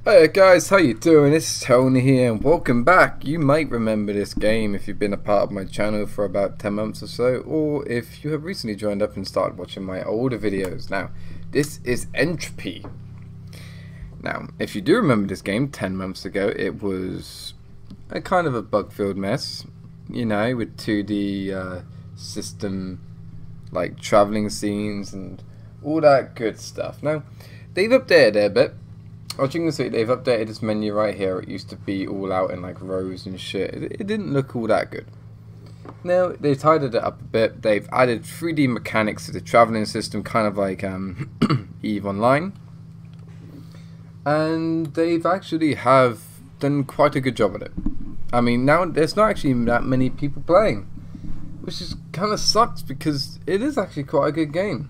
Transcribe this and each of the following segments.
Hey guys, how you doing? It's Tony here and welcome back. You might remember this game if you've been a part of my channel for about 10 months or so, or if you have recently joined up and started watching my older videos. Now, this is Entropy. Now, if you do remember this game 10 months ago, it was a kind of a bug-filled mess, you know, with 2D system, like traveling scenes and all that good stuff. Now, they've updated it a bit. As you can see, they've updated this menu right here. It used to be all out in like rows and shit. It didn't look all that good. Now, they've tidied it up a bit. They've added 3D mechanics to the traveling system, kind of like EVE Online. And they've actually have done quite a good job at it. I mean, now there's not actually that many people playing, which is kind of sucks because it is actually quite a good game.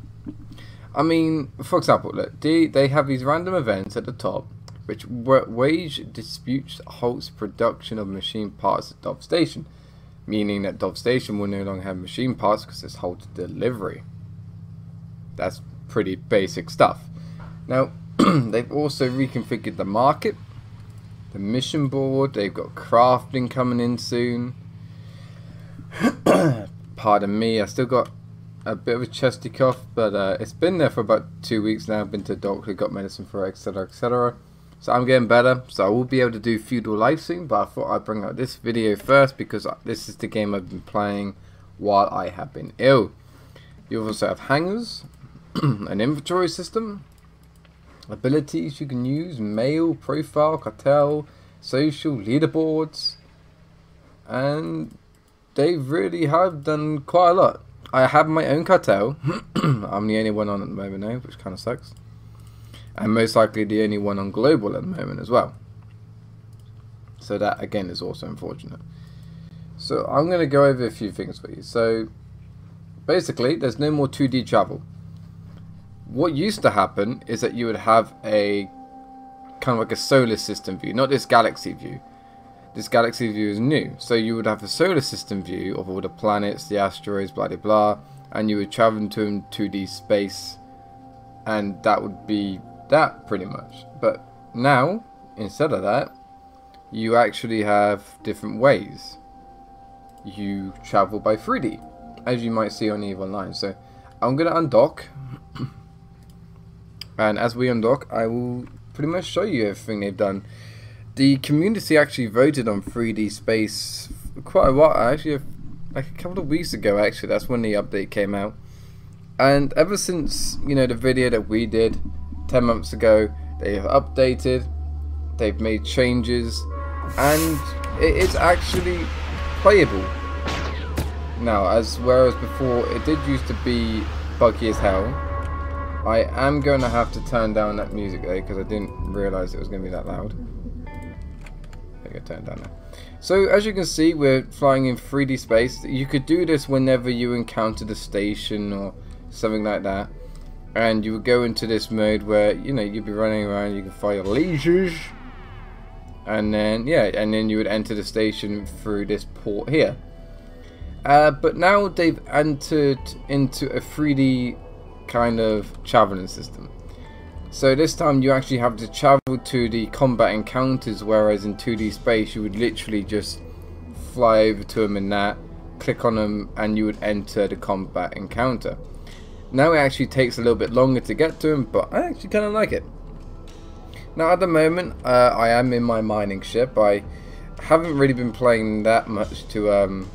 I mean, for example, look, they have these random events at the top, which wage disputes halts production of machine parts at Dove Station, meaning that Dove Station will no longer have machine parts because it's halted delivery. That's pretty basic stuff. Now, they've also reconfigured the market, the mission board. They've got crafting coming in soon. Pardon me, I still got a bit of a chesty cough, but it's been there for about 2 weeks now. I've been to the doctor, got medicine for it, etc, etc. So I'm getting better, so I will be able to do Feudal Life soon, but I thought I'd bring out this video first because this is the game I've been playing while I have been ill. You also have hangars, an inventory system, abilities you can use, mail, profile, cartel, social, leaderboards, and they really have done quite a lot. I have my own cartel. I'm the only one on at the moment now, which kind of sucks. And most likely the only one on global at the moment as well. So that again is also unfortunate. So I'm going to go over a few things for you. So basically there's no more 2D travel. What used to happen is that you would have a kind of like a solar system view, not this galaxy view. This galaxy view is new, so you would have a solar system view of all the planets, the asteroids, blah blah blah, and you would travel into 2D space, and that would be that pretty much. But now, instead of that, you actually have different ways. You travel by 3D, as you might see on EVE Online. So I'm going to undock, and as we undock, I will pretty much show you everything they've done. The community actually voted on 3D space quite a while, actually, like a couple of weeks ago actually. That's when the update came out. And ever since, you know, the video that we did 10 months ago, they have updated, they've made changes, and it's actually playable now, whereas before it did used to be buggy as hell. I am going to have to turn down that music though, because I didn't realise it was going to be that loud. Turn down now. So as you can see, we're flying in 3D space. You could do this whenever you encounter the station or something like that, and you would go into this mode where, you know, you'd be running around, you can fire lasers, and then and then you would enter the station through this port here. But now they've entered into a 3D kind of traveling system. So this time you actually have to travel to the combat encounters, whereas in 2D space you would literally just fly over to them in that, click on them, and you would enter the combat encounter. Now it actually takes a little bit longer to get to them, but I actually kind of like it. Now at the moment I am in my mining ship. I haven't really been playing that much to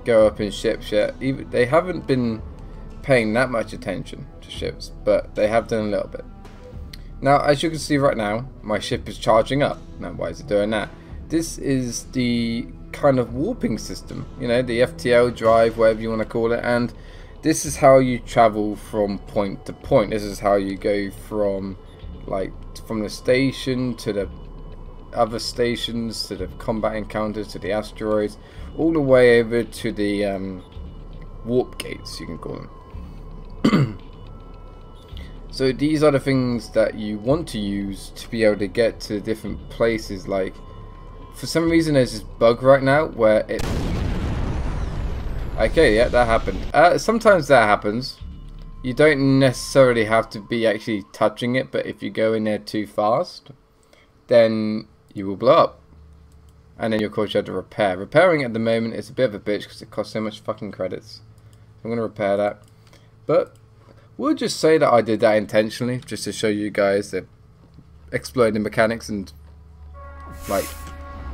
go up in ships yet. They haven't been paying that much attention to ships, but they have done a little bit. Now as you can see right now, my ship is charging up. Now why is it doing that? This is the kind of warping system, you know, the FTL drive, whatever you want to call it, and this is how you travel from point to point. This is how you go from the station to the other stations, to the combat encounters, to the asteroids, all the way over to the warp gates, you can call them. So these are the things that you want to use to be able to get to different places. Like, for some reason there's this bug right now where it... Okay, yeah, that happened. Sometimes that happens. You don't necessarily have to be actually touching it, but if you go in there too fast, then you will blow up. And then of course you have to repair. Repairing at the moment is a bit of a bitch because it costs so much fucking credits. I'm going to repair that. But we'll just say that I did that intentionally, just to show you guys the exploiting mechanics, and like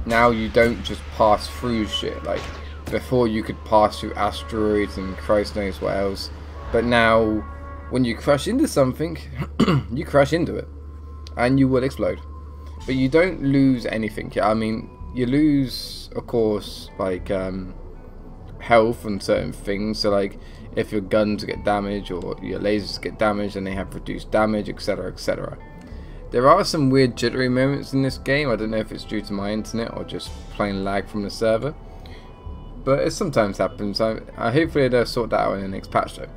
now you don't just pass through shit. Like before you could pass through asteroids and Christ knows what else. But now when you crash into something, you crash into it and you will explode. But you don't lose anything. I mean, you lose, of course, like health on certain things. So like if your guns get damaged or your lasers get damaged, and they have reduced damage, etc, etc. There are some weird jittery moments in this game. I don't know if it's due to my internet or just plain lag from the server, but it sometimes happens. I hopefully they'll sort that out in the next patch though.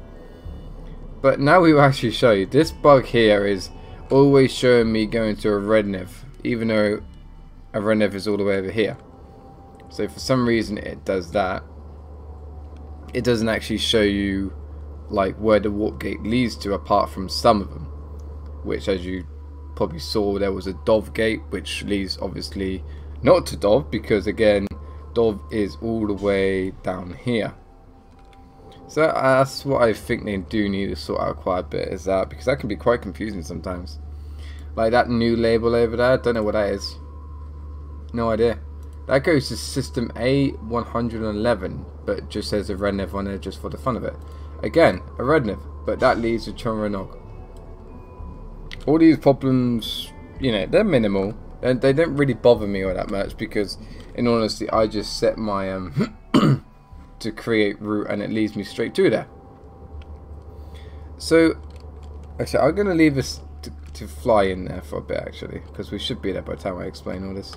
But now we will actually show you. This bug here is always showing me going to a red nev, even though a red nev is all the way over here. So for some reason it does that. It doesn't actually show you like where the warp gate leads to, apart from some of them, which, as you probably saw, there was a Dov gate which leads obviously not to Dov, because again Dov is all the way down here. So that's what I think they do need to sort out quite a bit, is that, because that can be quite confusing sometimes. Like that new label over there, don't know what that is. No idea. That goes to system A111, but just says a red nev on there just for the fun of it. Again, a red nev, but that leads to Chonranog. All these problems, you know, they're minimal. They don't really bother me all that much, because in honesty I just set my to create route and it leads me straight to there. So actually I'm going to leave this to fly in there for a bit, actually, because we should be there by the time I explain all this.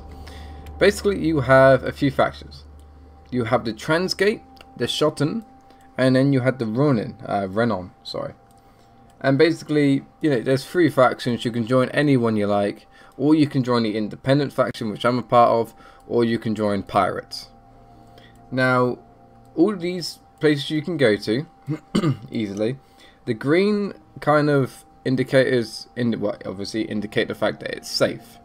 Basically you have a few factions. You have the Transgate, the Shotten, and then you had the Renon, sorry. And basically, you know, there's 3 factions. You can join any one you like, or you can join the independent faction, which I'm a part of, or you can join pirates. Now, all of these places you can go to easily. The green kind of indicators, obviously indicate the fact that it's safe.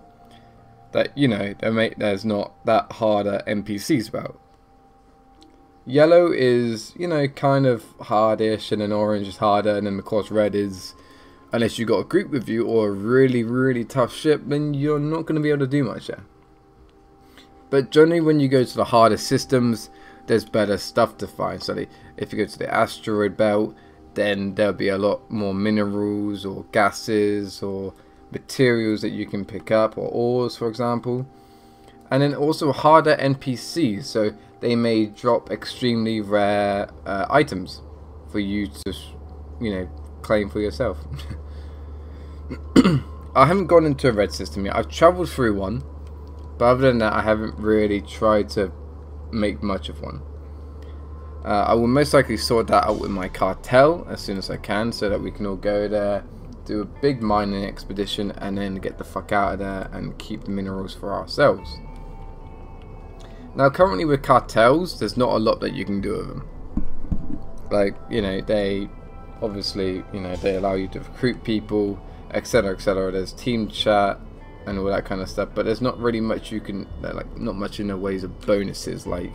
That, you know, there's not that harder NPCs about. Yellow is, you know, kind of hardish, and then orange is harder, and then of course red is, unless you got a group with you or a really tough ship, then you're not going to be able to do much there. But generally when you go to the harder systems, there's better stuff to find. So if you go to the asteroid belt, then there'll be a lot more minerals or gases or materials that you can pick up, or ores for example. And then also harder NPCs, so they may drop extremely rare items for you to, you know, claim for yourself. I haven't gone into a red system yet. I've travelled through one, but other than that I haven't really tried to make much of one. I will most likely sort that out with my cartel as soon as I can, so that we can all go there, do a big mining expedition, and then get the fuck out of there and keep the minerals for ourselves. Now currently with cartels, there's not a lot that you can do with them. Like, you know, they obviously, you know, they allow you to recruit people, etc, etc. There's team chat and all that kind of stuff, but there's not really much you can, like, not much in the ways of bonuses. Like,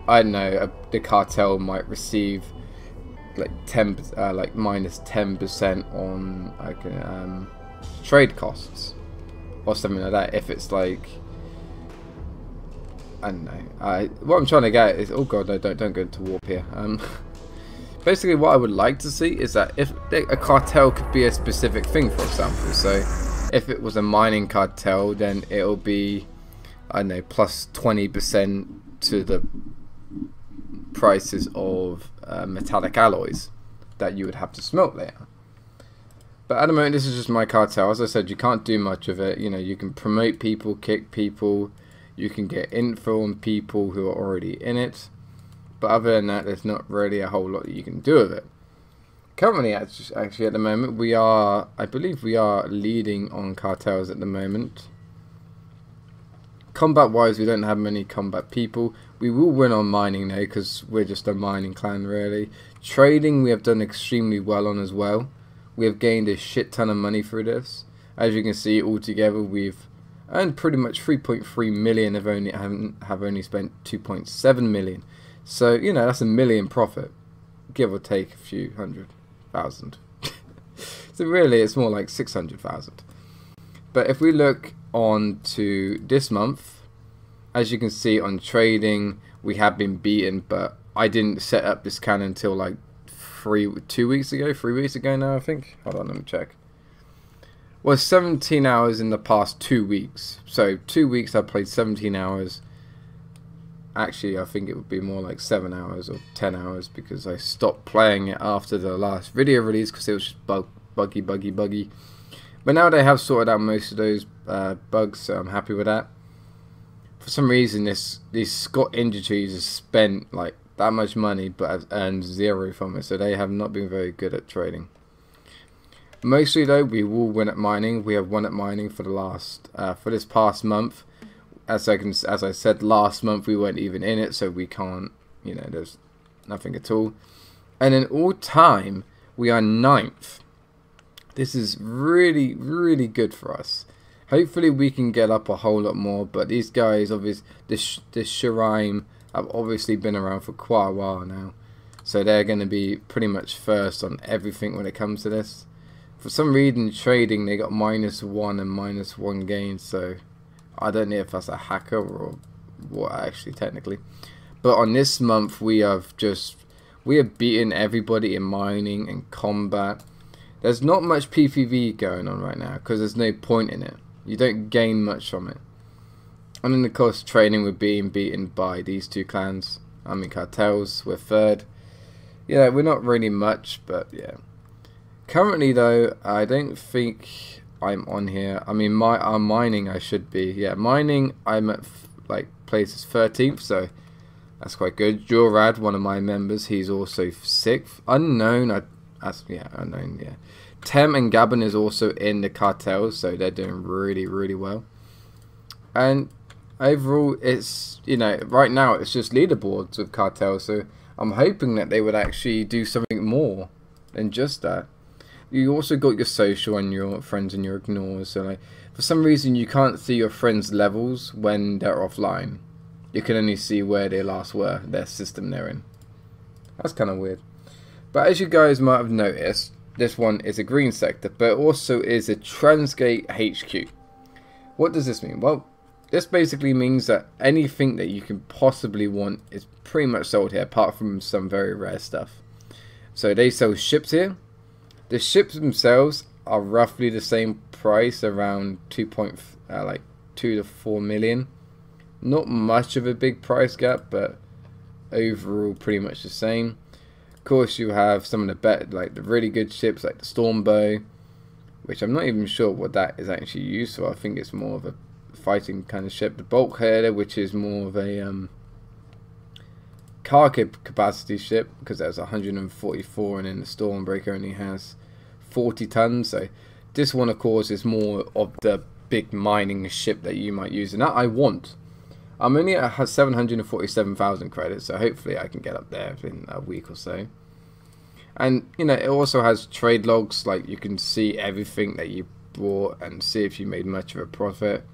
I don't know, the cartel might receive like like minus 10% on like trade costs or something like that. If it's like, I don't know. What I'm trying to get is, oh god, no, don't go into warp here. Basically, what I would like to see is that if a cartel could be a specific thing, for example. So, if it was a mining cartel, then it'll be, I don't know, plus 20% to the prices of metallic alloys that you would have to smelt later. But at the moment, this is just my cartel. As I said, you can't do much of it. You know, you can promote people, kick people. You can get info on people who are already in it, but other than that, there's not really a whole lot that you can do with it. Currently, actually at the moment, we are, I believe we are leading on cartels at the moment. Combat wise, we don't have many combat people. We will win on mining though, because we're just a mining clan really. Trading we have done extremely well on as well. We have gained a shit ton of money through this. As you can see, altogether we've and pretty much 3.3 million have only spent 2.7 million. So you know, that's a million profit, give or take a few 100,000. So really it's more like 600,000. But if we look on to this month, as you can see on trading, we have been beaten, but I didn't set up this can until like 3 weeks ago now, I think. Hold on, let me check. Well, 17 hours in the past 2 weeks. So 2 weeks I played 17 hours. Actually, I think it would be more like 7 hours or 10 hours, because I stopped playing it after the last video release because it was just buggy. But now they have sorted out most of those bugs, so I'm happy with that. For some reason, these Scott Industries has spent like that much money but have earned zero from it, so they have not been very good at trading. Mostly though, we will win at mining. We have won at mining for the last for this past month. As I said, last month we weren't even in it, so we can't, you know, there's nothing at all. And in all time, we are 9th. This is really, really good for us. Hopefully we can get up a whole lot more, but these guys, obviously, this Shiraim have obviously been around for quite a while now. So they're going to be pretty much first on everything when it comes to this. For some reason, trading, they got -1 and -1 gains, so I don't know if that's a hacker or what actually technically. But on this month, we have beaten everybody in mining and combat. There's not much PvP going on right now because there's no point in it. You don't gain much from it. And then of course training, we're being beaten by these two clans. I mean Cartels, we're 3rd. Yeah, we're not really much, but yeah. Currently though, I don't think I'm on here. I mean mining I should be. Yeah, mining I'm at like places 13th, so that's quite good. Jurad, one of my members, he's also 6th. Unknown, unknown, yeah. Tem and Gabon is also in the Cartels, so they're doing really, really well. And overall, it's, you know, right now it's just leaderboards with Cartels, so I'm hoping that they would actually do something more than just that. You also got your social and your friends and your ignores, so like, for some reason you can't see your friends' levels when they're offline. You can only see where they last were, their system they're in. That's kind of weird. But as you guys might have noticed, this one is a green sector, but it also is a Transgate HQ. What does this mean? Well, this basically means that anything that you can possibly want is pretty much sold here, apart from some very rare stuff. So they sell ships here. The ships themselves are roughly the same price, around 2 to 4 million. Not much of a big price gap, but overall pretty much the same. Of course, you have some of the the really good ships like the Stormbow, which I'm not even sure what that is actually used for. I think it's more of a fighting kind of ship. The Bulkheader, which is more of a cargo capacity ship, because there's 144, and then the Stormbreaker only has 40 tons. So this one, of course, is more of the big mining ship that you might use, and that I want. I'm only at 747,000 credits, so hopefully I can get up there in a week or so. And you know, it also has trade logs, like you can see everything that you bought and see if you made much of a profit,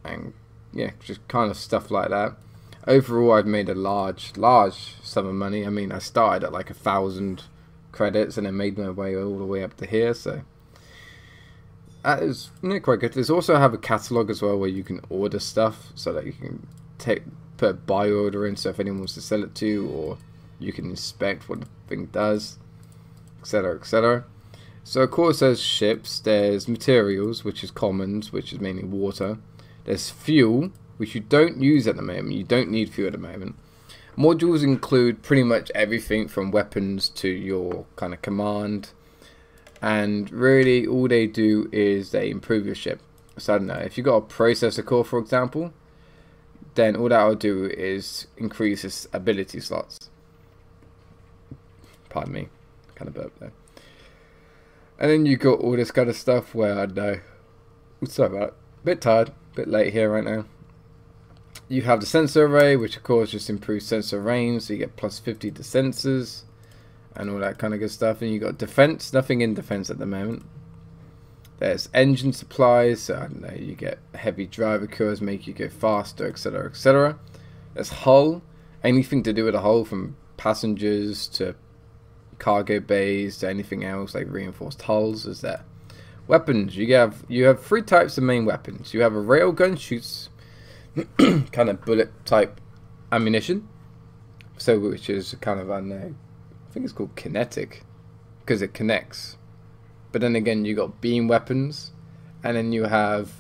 and yeah, just kind of stuff like that. Overall, I've made a large sum of money. I mean, I started at like 1,000 credits and then made my way all the way up to here, so that is, you know, quite good. There's also have a catalog as well where you can order stuff, so that you can put a buy order in, so if anyone wants to sell it to you, or you can inspect what the thing does, etc, etc. So of course there's ships, there's materials, which is commons, which is mainly water. There's fuel, which you don't use at the moment. You don't need fuel at the moment. Modules include pretty much everything from weapons to your kind of command. And really, all they do is they improve your ship. So I don't know, if you've got a processor core, for example, then all that will do is increase its ability slots. Pardon me, kind of burp there. And then you got all this kind of stuff where, I don't know, sorry about it, bit tired, bit late here right now. You have the sensor array, which of course just improves sensor range, so you get +50 to sensors and all that kind of good stuff. And you got defense, nothing in defense at the moment. There's engine supplies, so I don't know, you get heavy driver cores, make you go faster, etc, etc. There's hull, anything to do with the hull, from passengers to cargo bays to anything else like reinforced hulls is there. Weapons, you have three types of main weapons. You have a railgun, shoots kind of bullet type ammunition, so which is kind of, I don't know, I think it's called kinetic because it connects. But then again, you got beam weapons, and then you have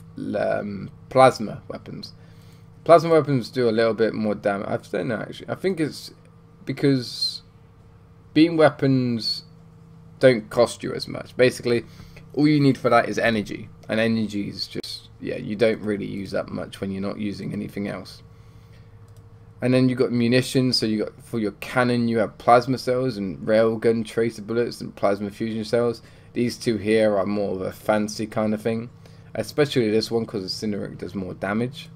plasma weapons. Plasma weapons do a little bit more damage. I don't know actually. I think it's because beam weapons don't cost you as much. Basically, all you need for that is energy, and energy is just, yeah, you don't really use that much when you're not using anything else. And then you got munitions, so you got, for your cannon you have plasma cells and railgun tracer bullets and plasma fusion cells. These two here are more of a fancy kind of thing, especially this one because the Cyneric does more damage.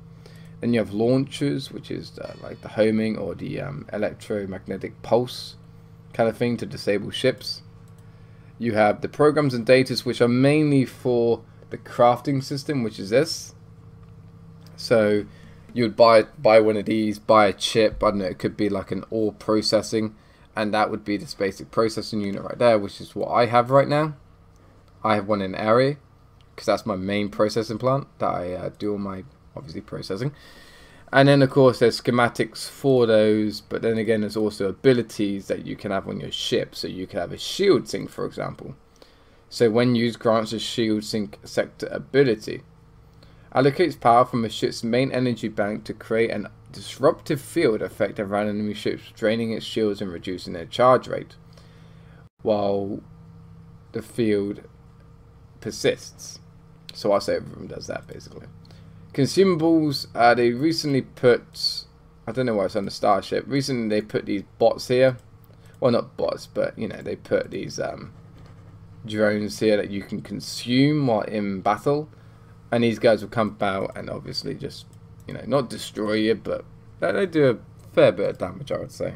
Then you have launchers, which is like the homing or the electromagnetic pulse kind of thing to disable ships. You have the programs and datas, which are mainly for the crafting system, which is this. So you would buy one of these, buy a chip, I don't know, it could be like an ore processing, and that would be this basic processing unit right there, which is what I have right now. I have one in area, because that's my main processing plant that I do all my, obviously, processing. And then of course there's schematics for those, but then again there's also abilities that you can have on your ship. So you can have a shield sink, for example. So when used, grants a shield sink sector ability. Allocates power from a ship's main energy bank to create an disruptive field effect around enemy ships, draining its shields and reducing their charge rate, while the field persists. So I say everyone does that basically. Consumables, they recently put, I don't know why it's on the Starship, recently they put these bots here. Well, not bots, but you know, they put these drones here that you can consume while in battle, and these guys will come out and obviously just, you know, not destroy you, but they do a fair bit of damage, I would say.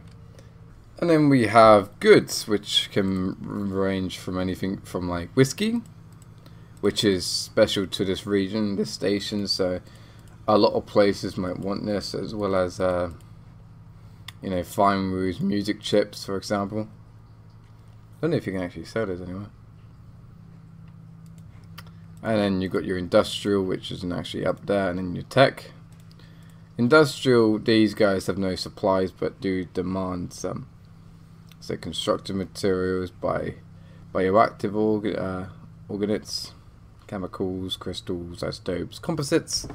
And then we have goods, which can range from anything from like whiskey, which is special to this region, this station, so a lot of places might want this, as well as you know, Fine Rouge music chips, for example. I don't know if you can actually sell those anywhere. And then you've got your industrial, which isn't actually up there, and then your tech. Industrial, these guys have no supplies, but do demand some. So constructed materials, bioactive organates, chemicals, crystals, isotopes, composites,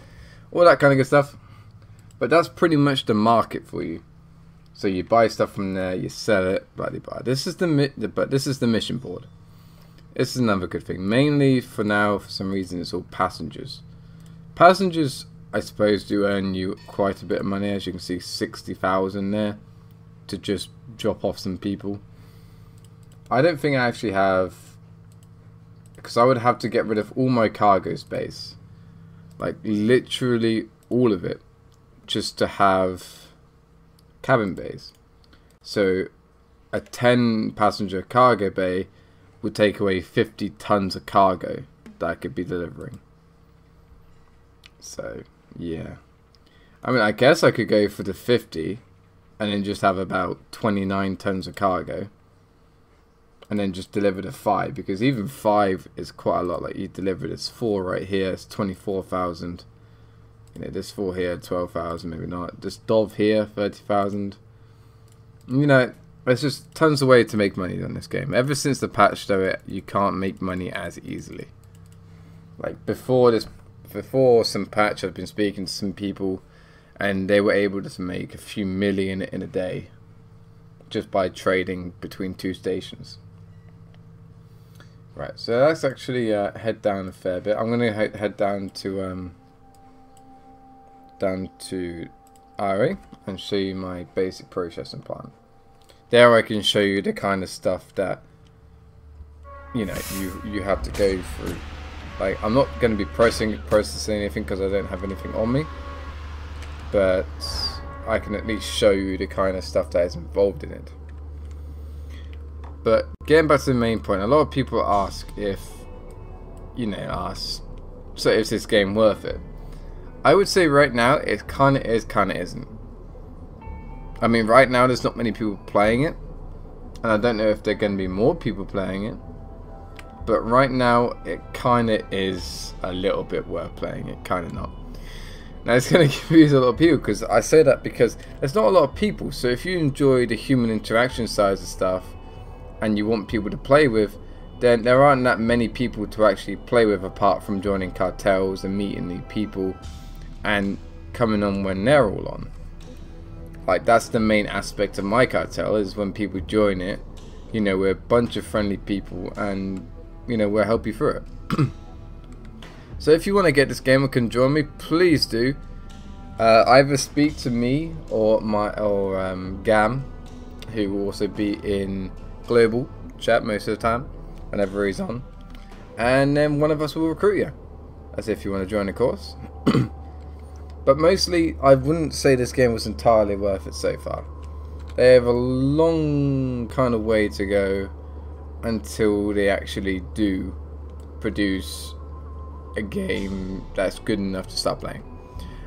all that kind of good stuff. But that's pretty much the market for you. So you buy stuff from there, you sell it, blah blah blah. This is the mission board. This is another good thing. Mainly for now, for some reason, it's all passengers. Passengers, I suppose, do earn you quite a bit of money. As you can see, 60,000 there to just drop off some people. I don't think I actually have, because I would have to get rid of all my cargo space, like literally all of it, just to have cabin bays. So a 10 passenger cargo bay would take away 50 tons of cargo that I could be delivering. So yeah, I mean, I guess I could go for the 50 and then just have about 29 tons of cargo, and then just deliver the 5, because even 5 is quite a lot. Like, you deliver this 4 right here, it's 24,000. You know, this 4 here, 12,000, maybe not. This Dove here, 30,000. You know, there's just tons of ways to make money on this game. Ever since the patch, though, you can't make money as easily. Like before some patch, I've been speaking to some people, and they were able to make a few million in a day just by trading between 2 stations. Right, so let's actually head down a fair bit. I'm gonna head down to RA and show you my basic processing plant. There I can show you the kind of stuff that, you know, you have to go through. Like, I'm not going to be processing anything because I don't have anything on me, but I can at least show you the kind of stuff that is involved in it. But getting back to the main point, a lot of people ask if you know, ask, so is this game worth it? I would say right now it kind of is, kind of isn't. I mean, right now there's not many people playing it, and I don't know if there are going to be more people playing it. But right now it kind of is a little bit worth playing it, kind of not. Now it's going to confuse a lot of people, because I say that because there's not a lot of people. So if you enjoy the human interaction size of stuff and you want people to play with, then there aren't that many people to actually play with, apart from joining cartels and meeting new people and coming on when they're all on. Like, that's the main aspect of my cartel, is when people join it, you know, we're a bunch of friendly people, and you know, we'll help you through it. So if you want to get this game and can join me, please do. Either speak to me or Gam, who will also be in global chat most of the time whenever he's on, and then one of us will recruit you, as if you want to join the course. But mostly, I wouldn't say this game was entirely worth it so far. They have a long kind of way to go until they actually do produce a game that's good enough to start playing.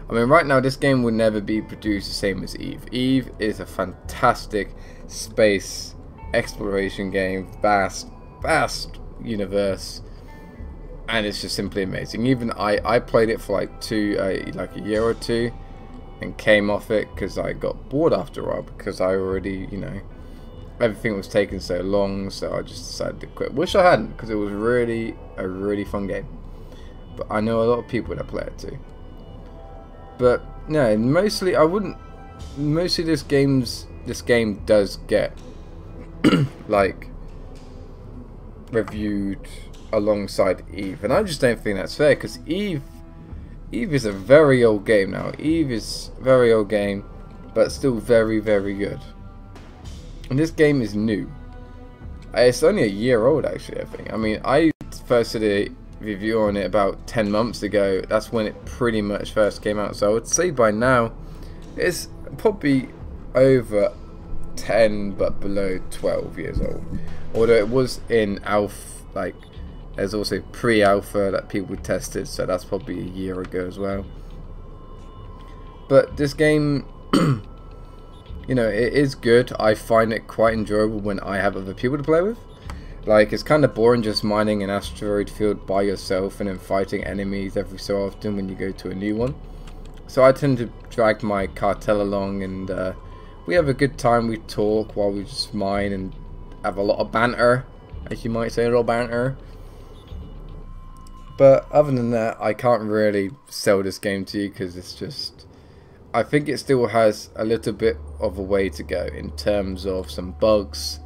I mean, right now this game will never be produced the same as Eve. Eve is a fantastic space exploration game, vast universe, and it's just simply amazing. Even I played it for like a year or two and came off it because I got bored after a while, because I already, you know, everything was taking so long, so I just decided to quit. Wish I hadn't, because it was really a really fun game. But I know a lot of people that play it too. But no, mostly this game does get like reviewed alongside Eve, and I just don't think that's fair, because Eve is a very old game now. Eve is a very old game, but still very, very good. And this game is new. It's only a year old, actually, I think. I mean, I first did a review on it about 10 months ago. That's when it pretty much first came out. So I would say by now it's probably over 10 but below 12 years old. Although it was in alpha, like, there's also pre-alpha that people tested, so that's probably a year ago as well. But this game, you know, it is good. I find it quite enjoyable when I have other people to play with. Like, it's kind of boring just mining an asteroid field by yourself and then fighting enemies every so often when you go to a new one. So I tend to drag my cartel along, and we have a good time. We talk while we just mine and have a lot of banter, as you might say, a little banter. But other than that, I can't really sell this game to you, because it's just, I think it still has a little bit of a way to go in terms of some bugs,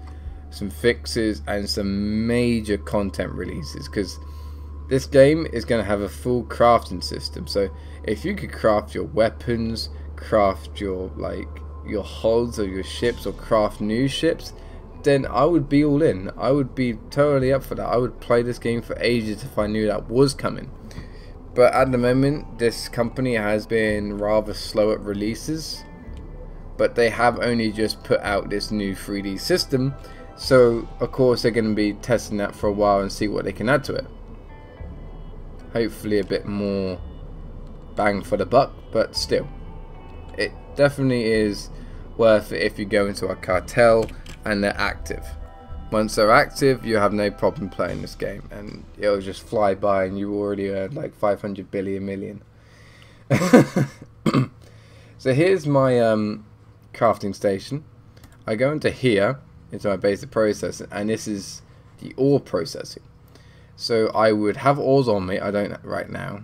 some fixes, and some major content releases, because this game is going to have a full crafting system. So if you could craft your weapons, craft your hulls of your ships, or craft new ships, then I would be all in. I would be totally up for that. I would play this game for ages if I knew that was coming. But at the moment, this company has been rather slow at releases, but they have only just put out this new 3D system, so of course they're going to be testing that for a while and see what they can add to it. Hopefully a bit more bang for the buck, but still, it definitely is worth it if you go into a cartel and they're active. Once they're active, you have no problem playing this game, and it'll just fly by, and you already earned like 500 billion million. So here's my crafting station. I go into here, into my basic processing, and this is the ore processing. So I would have ores on me. I don't right now.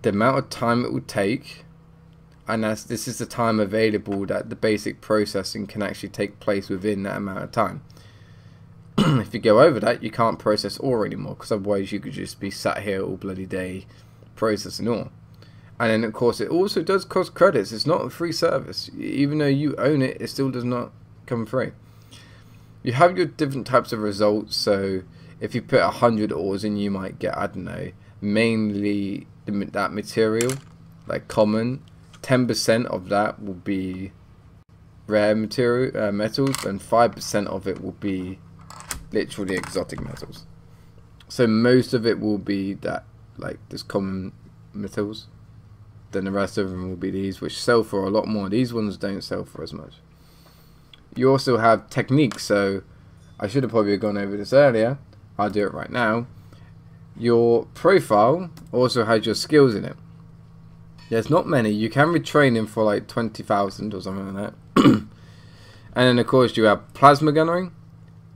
The amount of time it would take, and this is the time available that the basic processing can actually take place within that amount of time. If you go over that, you can't process ore anymore, because otherwise you could just be sat here all bloody day processing ore. And then of course it also does cost credits. It's not a free service. Even though you own it, it still does not come free. You have your different types of results. So if you put 100 ores in, you might get, I don't know, mainly that material, like common. 10% of that will be rare material, metals, and 5% of it will be literally exotic metals. So most of it will be that, like, this common metals. Then the rest of them will be these, which sell for a lot more. These ones don't sell for as much. You also have techniques. So I should have probably gone over this earlier. I'll do it right now. Your profile also has your skills in it. There's not many. You can retrain him for like 20,000 or something like that. And then of course you have plasma gunnery,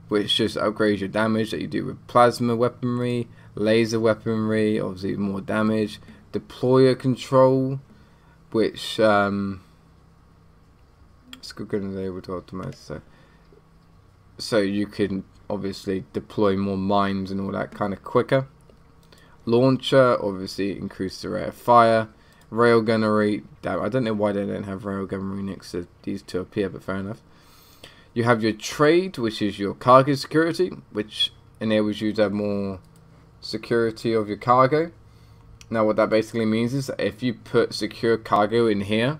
which just upgrades your damage that you do with plasma weaponry, laser weaponry, obviously more damage. Deployer control, which skill gun is able to optimize. So you can obviously deploy more mines and all that kind of quicker. Launcher obviously increases the rate of fire. Rail gunnery, I don't know why they don't have rail gunnery next to these two up here, but fair enough. You have your trade, which is your cargo security, which enables you to have more security of your cargo. Now what that basically means is that if you put secure cargo in here,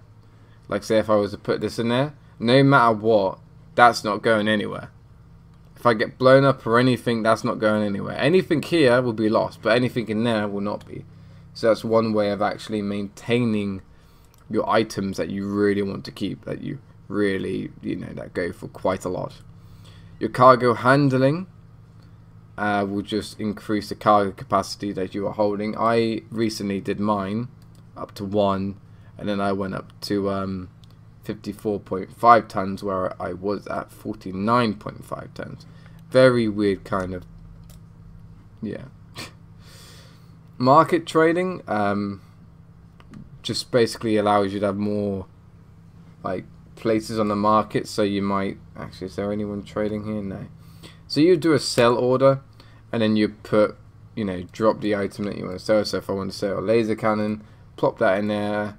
like say if I was to put this in there, no matter what, that's not going anywhere. If I get blown up or anything, that's not going anywhere. Anything here will be lost, but anything in there will not be. So that's one way of actually maintaining your items that you really want to keep, that you really, that go for quite a lot. Your cargo handling will just increase the cargo capacity that you are holding. I recently did mine up to 1, and then I went up to 54.5 tons, where I was at 49.5 tons. Very weird kind of, yeah. Market trading just basically allows you to have more like places on the market. So you might actually, is there anyone trading here? No. So you do a sell order, and then you put, drop the item that you want to sell. So if I want to sell a laser cannon, plop that in there.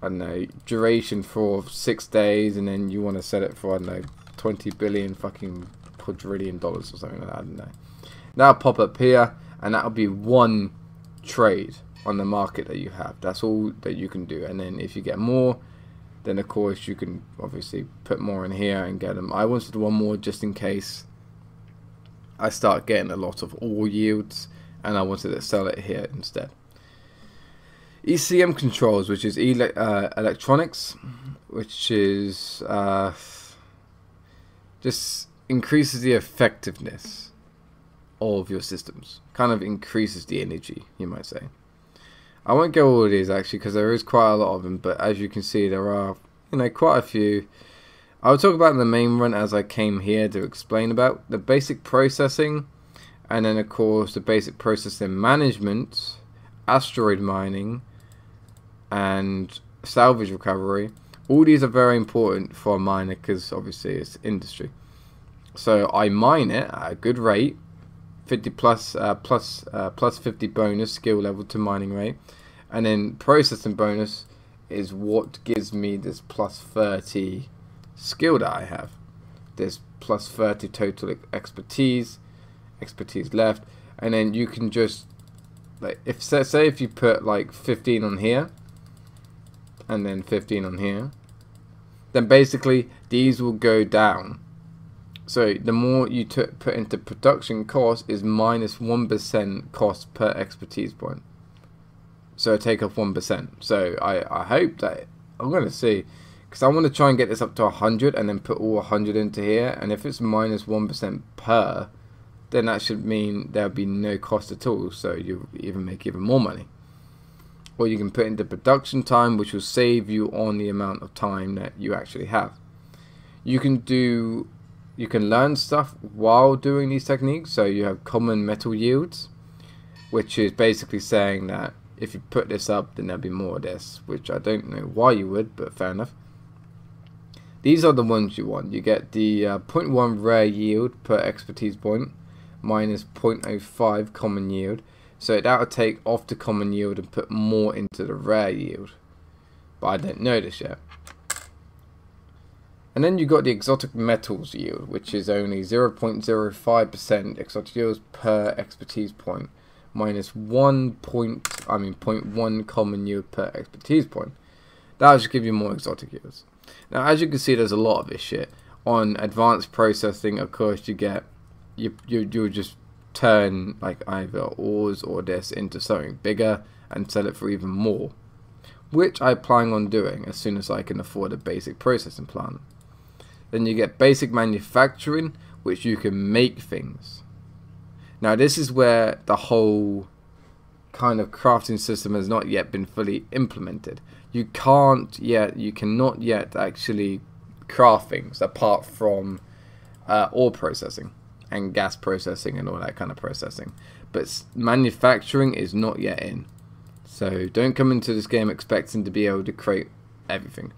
I don't know, duration for 6 days, and then you want to sell it for, I don't know, 20 billion fucking quadrillion dollars or something like that. I don't know. That'll pop up here, and that'll be one trade on the market that you have. That's all that you can do. And then if you get more, then of course you can obviously put more in here and get them. I wanted one more just in case I start getting a lot of ore yields, and I wanted to sell it here instead. ECM controls, which is electronics, which is just increases the effectiveness of your systems. Kind of increases the energy, you might say. I won't go all of these actually, because there is quite a lot of them, but as you can see there are quite a few. I'll talk about the main run as I came here to explain about the basic processing, and then of course the basic processing management, asteroid mining, and salvage recovery. All these are very important for a miner because obviously it's industry. So I mine it at a good rate, 50 plus 50 bonus skill level to mining rate, and then processing bonus is what gives me this plus 30 skill that I have. This plus 30 total expertise left, and then you can just, like, if say if you put like 15 on here and then 15 on here, then basically these will go down. So the more you put into production cost is minus 1% cost per expertise point. So take off 1%. So I hope that, I'm going to see, because I want to try and get this up to 100 and then put all 100 into here. And if it's minus 1% per, then that should mean there'll be no cost at all. So you even make even more money. Or you can put into production time, which will save you on the amount of time that you actually have. You can learn stuff while doing these techniques. So you have common metal yields, which is basically saying that if you put this up, then there'll be more of this, which I don't know why you would, but fair enough. These are the ones you want. You get the 0.1 rare yield per expertise point, minus 0.05 common yield. So that will take off the common yield and put more into the rare yield. But I don't know this yet. And then you got the exotic metals yield, which is only 0.05% exotic yields per expertise point, minus 0.1 common yield per expertise point. That will just give you more exotic yields. Now, as you can see, there's a lot of this shit. On advanced processing, of course, you get you'll just turn like either ores or this into something bigger and sell it for even more, which I plan on doing as soon as I can afford a basic processing plant. Then you get basic manufacturing, which you can make things. Now this is where the whole kind of crafting system has not yet been fully implemented. You cannot yet actually craft things apart from ore processing and gas processing and all that kind of processing, but manufacturing is not yet in. So don't come into this game expecting to be able to create everything.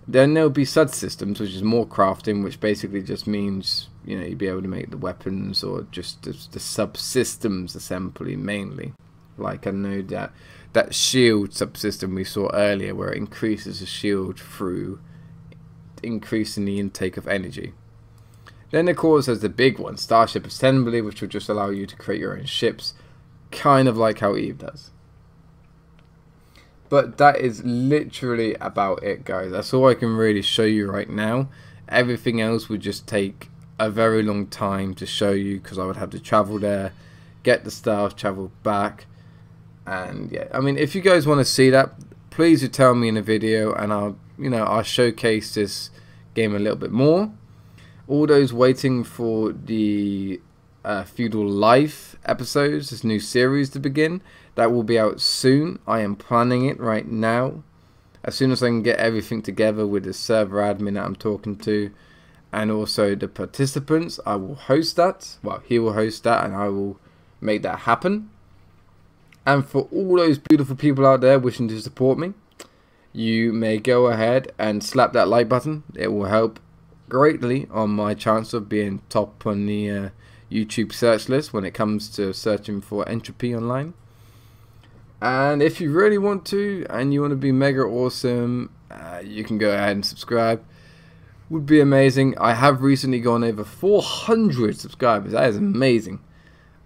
Then there'll be subsystems, which is more crafting, which basically just means, you know, you'll be able to make the weapons or just the subsystems assembly mainly. Like I know that shield subsystem we saw earlier, where it increases the shield through increasing the intake of energy. Then of course there's the big one, Starship Assembly, which will just allow you to create your own ships, kind of like how Eve does. But that is literally about it, guys. That's all I can really show you right now. Everything else would just take a very long time to show you, because I would have to travel there, get the stuff, travel back. And yeah, I mean, if you guys want to see that, please do tell me in a video, and I'll showcase this game a little bit more. All those waiting for the Feudal Life episodes, this new series to begin, that will be out soon. I am planning it right now. As soon as I can get everything together with the server admin that I'm talking to, and also the participants, I will host that. Well, he will host that, and I will make that happen. And for all those beautiful people out there wishing to support me, you may go ahead and slap that like button. It will help greatly on my chance of being top on the YouTube search list when it comes to searching for Entropy online. And if you really want to, and you want to be mega awesome, you can go ahead and subscribe. Would be amazing. I have recently gone over 400 subscribers. That is amazing.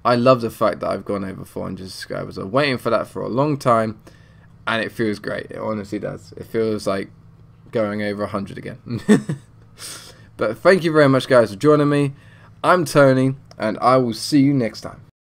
I love the fact that I've gone over 400 subscribers. I'm waiting for that for a long time, and it feels great. It honestly does. It feels like going over 100 again. But thank you very much, guys, for joining me. I'm Tony, and I will see you next time.